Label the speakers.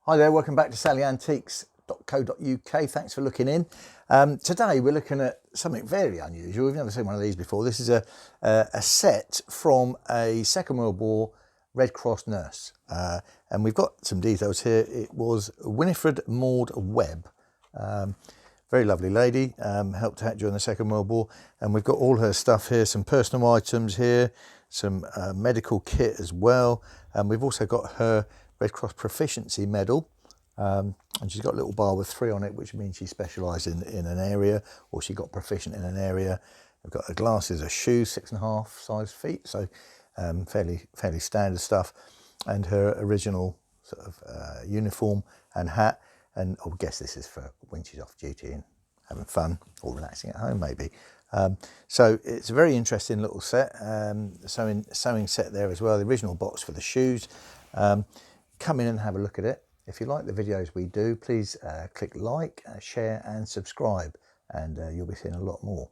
Speaker 1: Hi there, welcome back to salyantiques.co.uk. Thanks for looking in. Today we're looking at something very unusual. We've never seen one of these before. This is a set from a Second World War Red Cross nurse. And we've got some details here. It was Winifred Maud Webb. Very lovely lady, helped out during the Second World War. And we've got all her stuff here, some personal items here, some medical kit as well. And we've also got her Red Cross Proficiency Medal, and she's got a little bar with 3 on it, which means she specialised in an area, or she got proficient in an area. We've got her glasses, her shoes, 6.5 size feet, so fairly standard stuff, and her original sort of uniform and hat. And I guess this is for when she's off duty and having fun or relaxing at home, maybe. So it's a very interesting little set, sewing set there as well. The original box for the shoes. Come in and have a look at it. If you like the videos we do, please click like, share and subscribe, and you'll be seeing a lot more.